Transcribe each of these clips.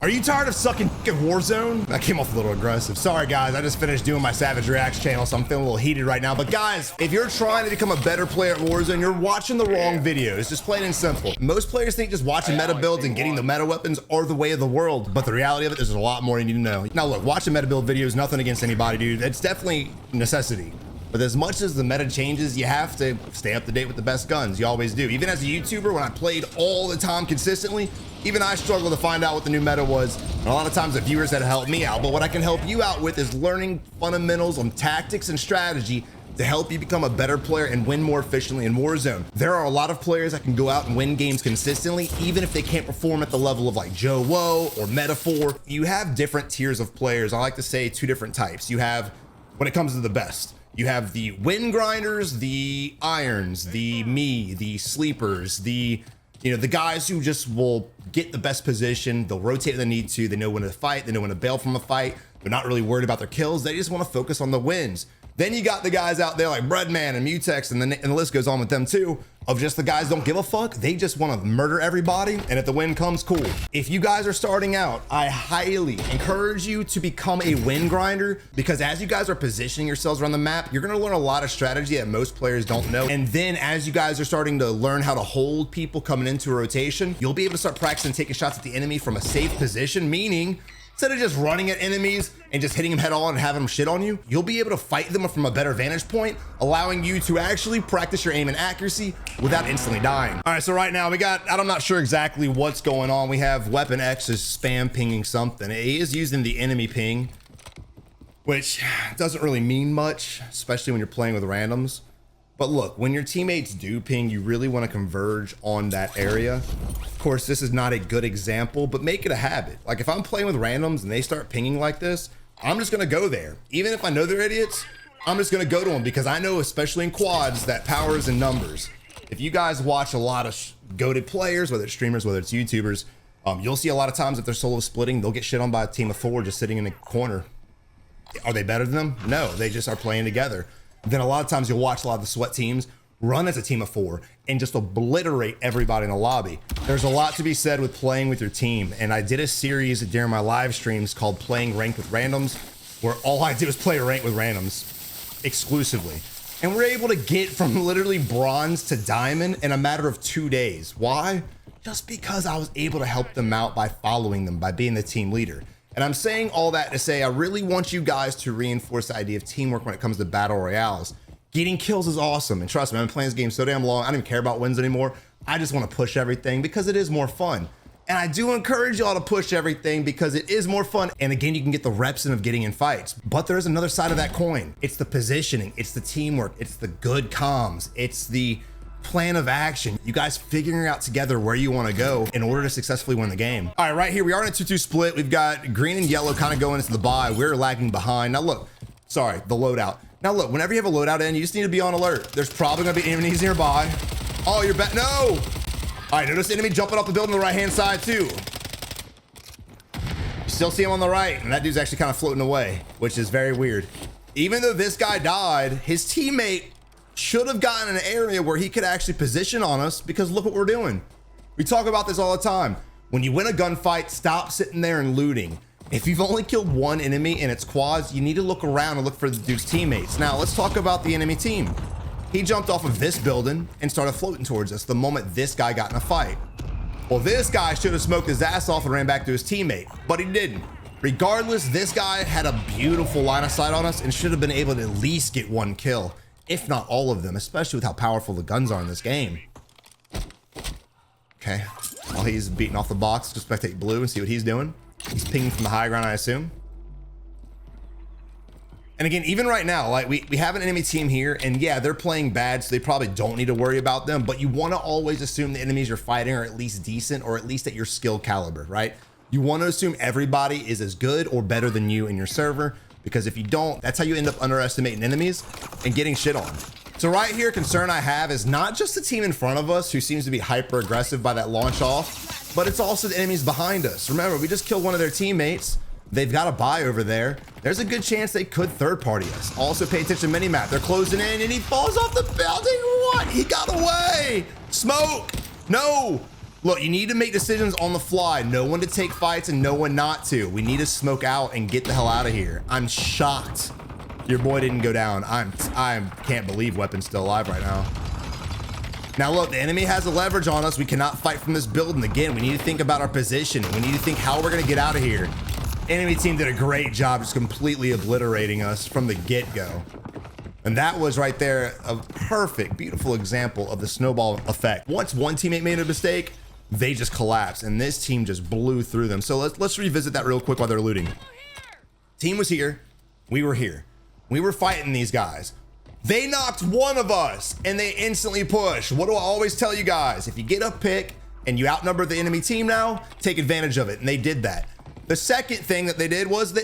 Are you tired of sucking at Warzone? That came off a little aggressive. Sorry guys, I just finished doing my Savage Reacts channel, so I'm feeling a little heated right now. But guys, if you're trying to become a better player at Warzone, you're watching the wrong videos. Just plain and simple. Most players think just watching meta builds and getting the meta weapons are the way of the world. But the reality of it, there's a lot more you need to know. Now look, watching meta build videos, nothing against anybody, dude. It's definitely a necessity. But as much as the meta changes, you have to stay up to date with the best guns. You always do. Even as a YouTuber, when I played all the time consistently, even I struggled to find out what the new meta was. And a lot of times the viewers had to help me out. But what I can help you out with is learning fundamentals on tactics and strategy to help you become a better player and win more efficiently in Warzone. There are a lot of players that can go out and win games consistently, even if they can't perform at the level of like Joe Woe or Metaphor. You have different tiers of players. I like to say two different types. You have, when it comes to the best, you have the win grinders, the irons, the sleepers, the guys who just will get the best position. They'll rotate when they need to. They know when to fight. They know when to bail from a fight. They're not really worried about their kills. They just want to focus on the wins. Then you got the guys out there like Breadman and Mutex, and the list goes on with them too, of just the guys don't give a fuck. They just want to murder everybody, and if the win comes, cool. If you guys are starting out, I highly encourage you to become a win grinder, because as you guys are positioning yourselves around the map, you're going to learn a lot of strategy that most players don't know. And then as you guys are starting to learn how to hold people coming into a rotation, you'll be able to start practicing taking shots at the enemy from a safe position, meaning instead of just running at enemies and just hitting them head on and having them shit on you, you'll be able to fight them from a better vantage point, allowing you to actually practice your aim and accuracy without instantly dying. All right, so right now we got, I'm not sure exactly what's going on. We have Weapon X is spam pinging something. He is using the enemy ping, which doesn't really mean much, especially when you're playing with randoms. But look, when your teammates do ping, you really want to converge on that area. Of course, this is not a good example, but make it a habit. Like if I'm playing with randoms and they start pinging like this, I'm just going to go there. Even if I know they're idiots, I'm just going to go to them, because I know, especially in quads, that power is in numbers. If you guys watch a lot of goated players, whether it's streamers, whether it's YouTubers, you'll see a lot of times if they're solo splitting, they'll get shit on by a team of 4 just sitting in a corner. Are they better than them? No, they just are playing together. Then a lot of times you'll watch a lot of the sweat teams run as a team of 4 and just obliterate everybody in the lobby. There's a lot to be said with playing with your team. And I did a series during my live streams called Playing Ranked with Randoms, where all I did was play ranked with randoms exclusively. And we're able to get from literally bronze to diamond in a matter of 2 days. Why? Just because I was able to help them out by following them, by being the team leader. And I'm saying all that to say, I really want you guys to reinforce the idea of teamwork when it comes to battle royales. Getting kills is awesome. And trust me, I've been playing this game so damn long, I don't even care about wins anymore. I just want to push everything because it is more fun. And I do encourage y'all to push everything because it is more fun. And again, you can get the reps in of getting in fights. But there's another side of that coin. It's the positioning, it's the teamwork, it's the good comms, it's the plan of action, you guys figuring out together where you want to go in order to successfully win the game. All right, right here we are in a 2-2 split. We've got green and yellow kind of going into the buy. We're lagging behind. Now look, sorry, the loadout. Now look, whenever you have a loadout in, you just need to be on alert. There's probably gonna be enemies nearby. Oh, you're back. No. All right, notice the enemy jumping off the building on the right hand side too. You still see him on the right, and that dude's actually kind of floating away, which is very weird. Even though this guy died, his teammate should have gotten an area where he could actually position on us, because look what we're doing. We talk about this all the time. When you win a gunfight, stop sitting there and looting. If you've only killed one enemy and it's quads, you need to look around and look for the dude's teammates. Now let's talk about the enemy team. He jumped off of this building and started floating towards us the moment this guy got in a fight. Well, this guy should have smoked his ass off and ran back to his teammate, but he didn't. Regardless, this guy had a beautiful line of sight on us and should have been able to at least get one kill, if not all of them, especially with how powerful the guns are in this game. Okay, while he's beating off the box, just spectate blue and see what he's doing. He's pinging from the high ground, I assume. And again, even right now, like we have an enemy team here, and yeah, they're playing bad, so they probably don't need to worry about them, but you want to always assume the enemies you're fighting are at least decent, or at least at your skill caliber, right? You want to assume everybody is as good or better than you in your server, because if you don't, that's how you end up underestimating enemies and getting shit on. So right here, concern I have is not just the team in front of us who seems to be hyper aggressive by that launch off, but it's also the enemies behind us. Remember, we just killed one of their teammates. They've got a buy over there. There's a good chance they could third party us. Also pay attention to minimap. They're closing in and he falls off the building. What? He got away. Smoke. No. Look, you need to make decisions on the fly. Know when to take fights and know when not to. We need to smoke out and get the hell out of here. I'm shocked your boy didn't go down. I can't believe Weapon's still alive right now. Now look, the enemy has a leverage on us. We cannot fight from this building. Again, we need to think about our position. We need to think how we're gonna get out of here. Enemy team did a great job just completely obliterating us from the get-go. And that was right there a perfect, beautiful example of the snowball effect. Once one teammate made a mistake, they just collapsed, and this team just blew through them. So let's revisit that real quick while they're looting. Team was here, we were here. We were fighting these guys. They knocked one of us, and they instantly push. What do I always tell you guys? If you get a pick and you outnumber the enemy team now, take advantage of it, and they did that. The second thing that they did was the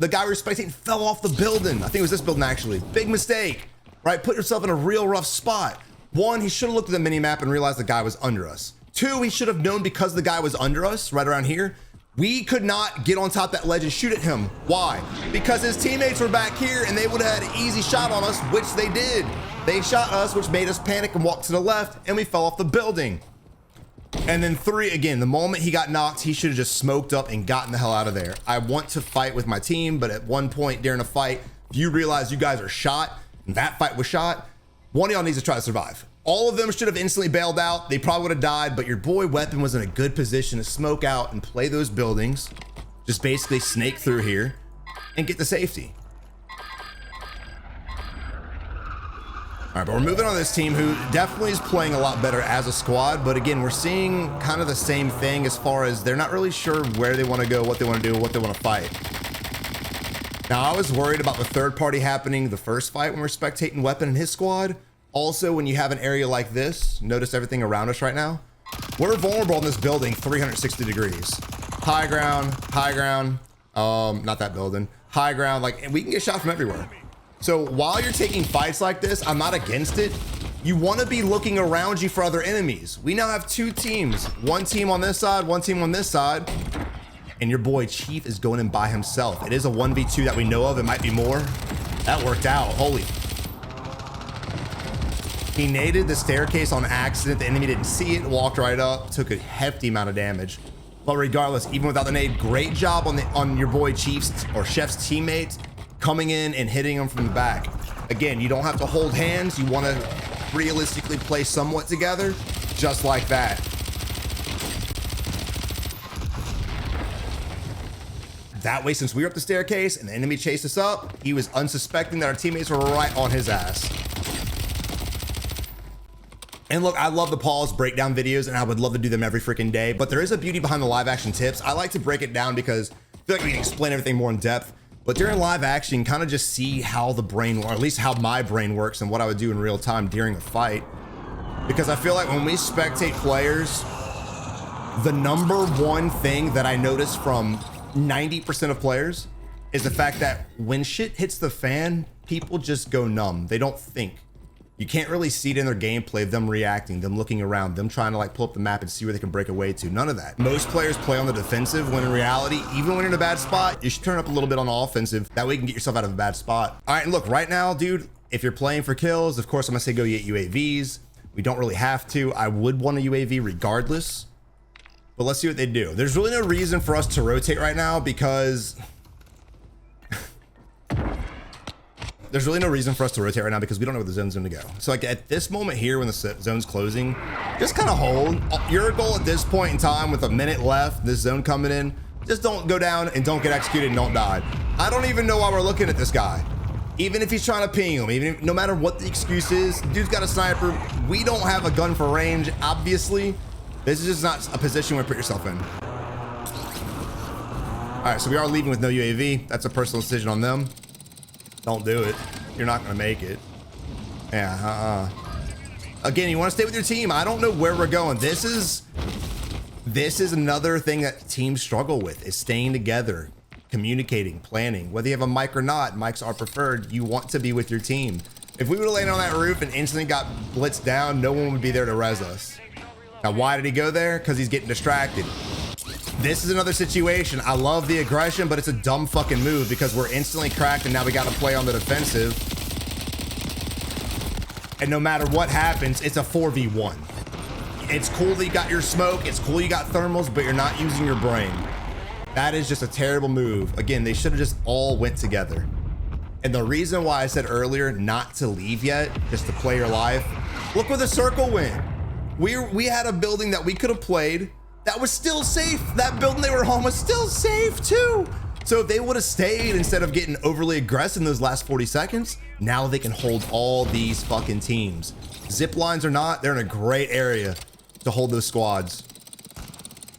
guy we were spectating fell off the building. I think it was this building actually. Big mistake, right? Put yourself in a real rough spot. One, he should have looked at the mini map and realized the guy was under us. Two, he should have known because the guy was under us right around here, we could not get on top of that ledge and shoot at him. Why? Because his teammates were back here and they would have had an easy shot on us, which they did. They shot us, which made us panic and walk to the left, and we fell off the building. And then three, again, the moment he got knocked, he should have just smoked up and gotten the hell out of there. I want to fight with my team, but at one point during a fight, if you realize you guys are shot, and that fight was shot, one of y'all needs to try to survive. All of them should have instantly bailed out. They probably would have died, but your boy Weapon was in a good position to smoke out and play those buildings. Just basically snake through here and get to safety. All right, but we're moving on to this team who definitely is playing a lot better as a squad. But again, we're seeing kind of the same thing as far as they're not really sure where they want to go, what they want to do, what they want to fight. Now, I was worried about the third party happening the first fight when we're spectating Weapon and his squad. Also, when you have an area like this, notice everything around us right now. We're vulnerable in this building 360 degrees. High ground, not that building, high ground, like, and we can get shot from everywhere. So while you're taking fights like this, I'm not against it. You want to be looking around you for other enemies. We now have two teams, one team on this side, one team on this side, and your boy Chief is going in by himself. It is a 1v2 that we know of. It might be more. That worked out. Holy. He naded the staircase on accident. The enemy didn't see it, walked right up, took a hefty amount of damage. But regardless, even without the nade, great job on your boy Chief's or Chef's teammates coming in and hitting him from the back. Again, you don't have to hold hands. You want to realistically play somewhat together, just like that. That way, since we were up the staircase and the enemy chased us up, he was unsuspecting that our teammates were right on his ass. And look, I love the pause breakdown videos and I would love to do them every freaking day, but there is a beauty behind the live action tips. I like to break it down because I feel like we can explain everything more in depth, but during live action, kind of just see how the brain, or at least how my brain works and what I would do in real time during a fight. Because I feel like when we spectate players, the number one thing that I notice from 90% of players is the fact that when shit hits the fan, people just go numb. They don't think. You can't really see it in their gameplay, them reacting, them looking around, them trying to like pull up the map and see where they can break away to. None of that. Most players play on the defensive when in reality, even when you're in a bad spot, you should turn up a little bit on the offensive. That way you can get yourself out of a bad spot. All right, and look, right now, dude, if you're playing for kills, of course, I'm gonna say go get UAVs. We don't really have to. I would want a UAV regardless, but let's see what they do. There's really no reason for us to rotate right now because we don't know where the zone's gonna go. So like at this moment here, when the zone's closing, just kind of hold. Your goal at this point in time with a minute left, this zone coming in, just don't go down and don't get executed and don't die. I don't even know why we're looking at this guy. Even if he's trying to ping him, even if, no matter what the excuse is, dude's got a sniper. We don't have a gun for range, obviously. This is just not a position where you put yourself in. All right, so we are leaving with no UAV. That's a personal decision on them. Don't do it. You're not gonna make it. Yeah, Again, you wanna stay with your team. I don't know where we're going. This is another thing that teams struggle with, is staying together, communicating, planning. Whether you have a mic or not, mics are preferred. You want to be with your team. If we would have landed on that roof and instantly got blitzed down, no one would be there to res us. Now, why did he go there? Because he's getting distracted. This is another situation. I love the aggression, but it's a dumb fucking move because we're instantly cracked and now we got to play on the defensive. And no matter what happens, it's a 4v1. It's cool that you got your smoke. It's cool you got thermals, but you're not using your brain. That is just a terrible move. Again, they should have just all went together. And the reason why I said earlier not to leave yet, just to play your life, look where the circle went. We had a building that we could have played that was still safe. That building they were home was still safe too. So if they would have stayed instead of getting overly aggressive in those last 40 seconds, now they can hold all these fucking teams. Zip lines or not, they're in a great area to hold those squads.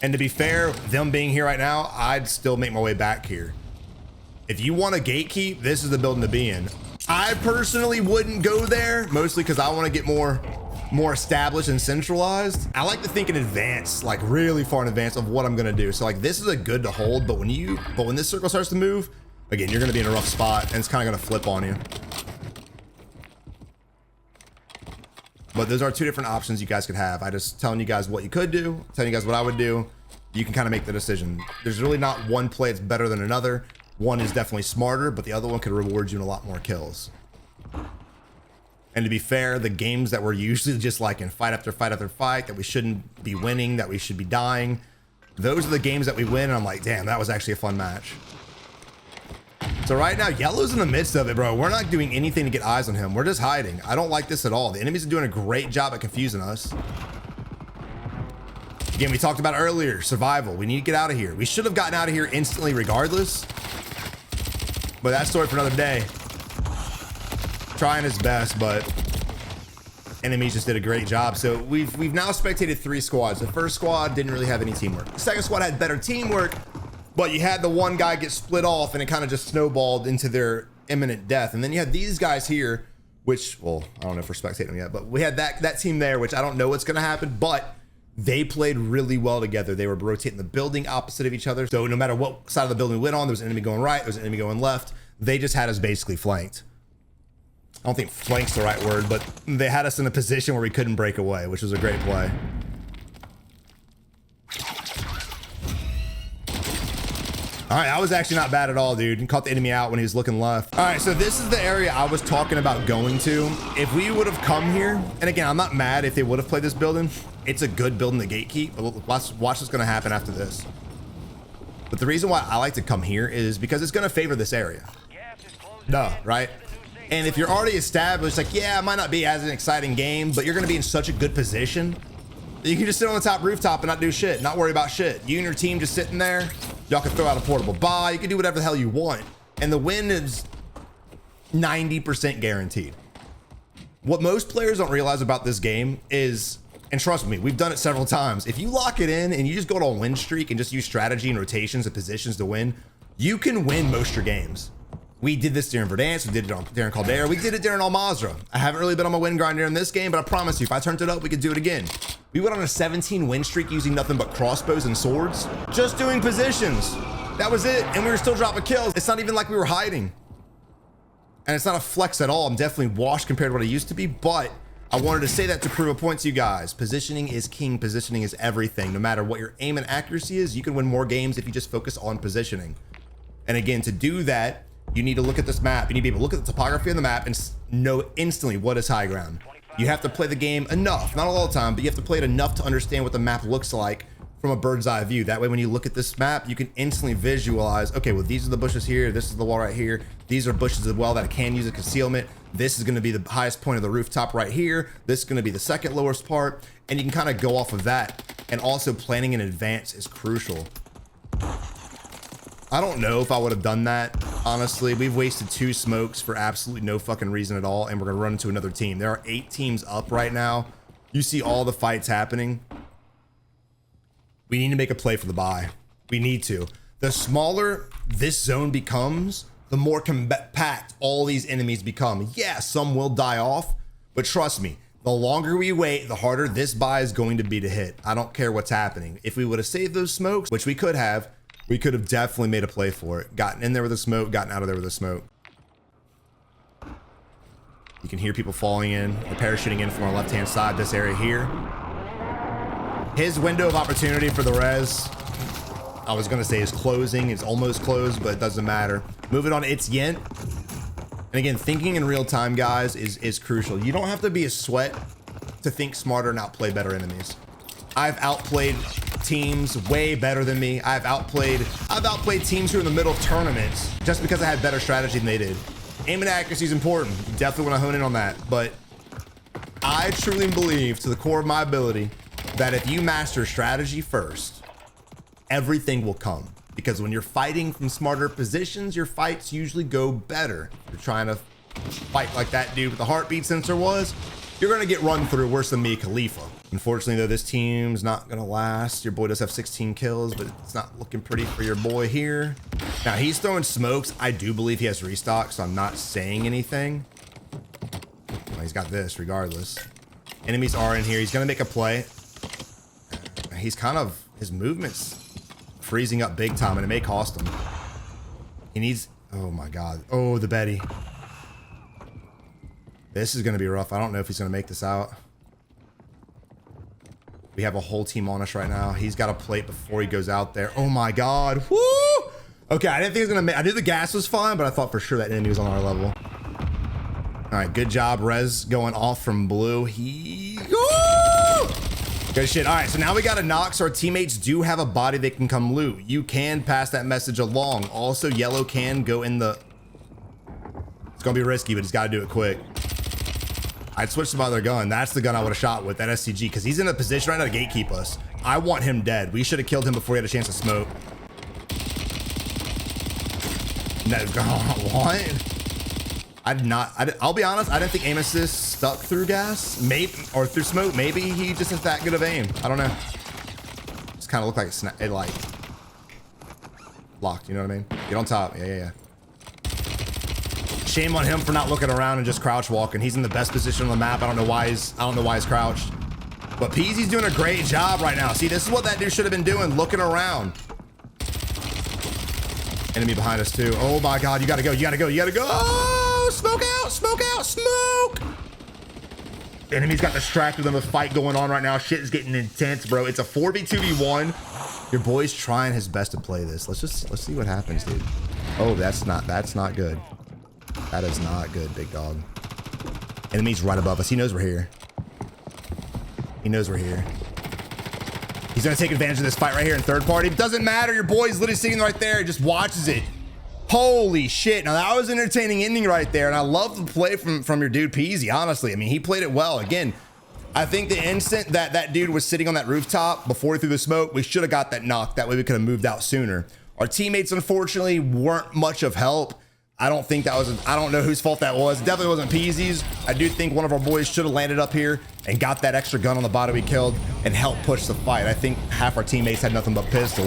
And to be fair, them being here right now, I'd still make my way back here. If you want to gatekeep, this is the building to be in. I personally wouldn't go there, mostly because I want to get more established and centralized. I like to think in advance, like really far in advance of what I'm gonna do. So like this is a good to hold, but when this circle starts to move, again, you're gonna be in a rough spot and it's kind of gonna flip on you. But those are two different options you guys could have. I just telling you guys what you could do, telling you guys what I would do. You can kind of make the decision. There's really not one play that's better than another. One is definitely smarter, but the other one could reward you in a lot more kills. And to be fair, the games that we're usually just like in fight after fight after fight, that we shouldn't be winning, that we should be dying, those are the games that we win. And I'm like, damn, that was actually a fun match. So right now, yellow's in the midst of it, bro. We're not doing anything to get eyes on him. We're just hiding. I don't like this at all. The enemies are doing a great job at confusing us. Again, we talked about earlier, survival. We need to get out of here. We should have gotten out of here instantly regardless. But that's story for another day. Trying his best, but enemies just did a great job. So we've now spectated 3 squads. The first squad didn't really have any teamwork. The second squad had better teamwork, but you had the one guy get split off and it kind of just snowballed into their imminent death. And then you had these guys here, which, well, I don't know if we're spectating them yet, but we had that team there, which I don't know what's going to happen, but they played really well together. They were rotating the building opposite of each other. So no matter what side of the building we went on, there was an enemy going right, there was an enemy going left. They just had us basically flanked. I don't think flank's the right word, but they had us in a position where we couldn't break away, which was a great play. All right, that was actually not bad at all, dude. Caught the enemy out when he was looking left. All right, so this is the area I was talking about going to. If we would have come here, and again, I'm not mad if they would have played this building. It's a good building to gatekeep, but watch what's gonna happen after this. But the reason why I like to come here is because it's gonna favor this area. Duh, right? And if you're already established, like, yeah, it might not be as an exciting game, but you're gonna be in such a good position that you can just sit on the top rooftop and not do shit, not worry about shit. You and your team just sitting there, y'all can throw out a portable buy, you can do whatever the hell you want. And the win is 90% guaranteed. What most players don't realize about this game is, and trust me, we've done it several times, if you lock it in and you just go on a win streak and just use strategy and rotations and positions to win, you can win most of your games. We did this during Verdansk, we did it during Caldera, we did it during Almazra. I haven't really been on my win grind during this game, but I promise you, if I turned it up, we could do it again. We went on a 17 win streak using nothing but crossbows and swords, just doing positions. That was it, and we were still dropping kills. It's not even like we were hiding. And it's not a flex at all. I'm definitely washed compared to what I used to be, but I wanted to say that to prove a point to you guys. Positioning is king, positioning is everything. No matter what your aim and accuracy is, you can win more games if you just focus on positioning. And again, to do that, you need to look at this map. You need to be able to look at the topography on the map and know instantly what is high ground. You have to play the game enough, not all the time, but you have to play it enough to understand what the map looks like from a bird's eye view. That way, when you look at this map, you can instantly visualize, okay, well, these are the bushes here. This is the wall right here. These are bushes as well that I can use as concealment. This is going to be the highest point of the rooftop right here. This is going to be the second lowest part. And you can kind of go off of that. And also planning in advance is crucial. I don't know if I would have done that. Honestly, we've wasted 2 smokes for absolutely no fucking reason at all. And we're going to run into another team. There are 8 teams up right now. You see all the fights happening. We need to make a play for the buy. We need to. The smaller this zone becomes, the more compact all these enemies become. Yeah, some will die off, but trust me, the longer we wait, the harder this buy is going to be to hit. I don't care what's happening. If we would have saved those smokes, which we could have definitely made a play for it. Gotten in there with a smoke, gotten out of there with a smoke. You can hear people falling in or parachuting in from our left-hand side, this area here. His window of opportunity for the res, I was gonna say is closing. It's almost closed, but it doesn't matter. Moving on, it's Yent. And again, thinking in real time, guys, is crucial. You don't have to be a sweat to think smarter and outplay better enemies. I've outplayed teams way better than me. I've outplayed teams who are in the middle of tournaments just because I had better strategy than they did. Aim and accuracy is important. You definitely want to hone in on that. But I truly believe to the core of my ability that if you master strategy first, everything will come. Because when you're fighting from smarter positions, your fights usually go better. If you're trying to fight like that dude with the heartbeat sensor was, you're going to get run through worse than me, Khalifa. Unfortunately, though, this team's not going to last. Your boy does have 16 kills, but it's not looking pretty for your boy here. Now, he's throwing smokes. I do believe he has restock, so I'm not saying anything. Well, he's got this regardless. Enemies are in here. He's going to make a play. He's kind of, his movement's freezing up big time, and it may cost him. He needs, oh my God. Oh, the Betty. This is going to be rough. I don't know if he's going to make this out. We have a whole team on us right now. He's got a plate before he goes out there. Oh my God. Woo! Okay, I didn't think he was going to make, I knew the gas was fine, but I thought for sure that enemy was on our level. All right, good job. Rez going off from blue. Woo! Good shit. All right, so now we got a knock, so our teammates do have a body they can come loot. You can pass that message along. Also, yellow can go in the... It's going to be risky, but he's got to do it quick. I'd switch to my other gun. That's the gun I would have shot with, that SCG, because he's in a position right now to gatekeep us. I want him dead. We should have killed him before he had a chance to smoke. No, what? I did not. I'll be honest. I didn't think aim assist stuck through gas, maybe, or through smoke. Maybe he just has that good of aim. I don't know. Just kind of looked like it like locked. You know what I mean? Get on top. Yeah. Shame on him for not looking around and just crouch walking. He's in the best position on the map. I don't know why he's crouched. But Peasy's doing a great job right now. See, this is what that dude should have been doing, looking around. Enemy behind us too. Oh my God, you gotta go. Oh, smoke out, smoke. Enemy's got distracted on the fight going on right now. Shit is getting intense, bro. It's a 4v2v1. Your boy's trying his best to play this. Let's see what happens, dude. Oh, that's not good. That is not good, big dog. Enemy's right above us. He knows we're here. He's gonna take advantage of this fight right here in third party. It doesn't matter. Your boy's literally sitting right there. He just watches it. Holy shit. Now that was an entertaining ending right there. And I love the play from your dude Peasy, honestly. I mean, he played it well. Again, I think the instant that dude was sitting on that rooftop before he threw the smoke, we should have got that knock. That way we could have moved out sooner. Our teammates, unfortunately, weren't much of help. I don't think that was, I don't know whose fault that was. It definitely wasn't Peasy's. I do think one of our boys should have landed up here and got that extra gun on the body we killed and helped push the fight. I think half our teammates had nothing but pistols.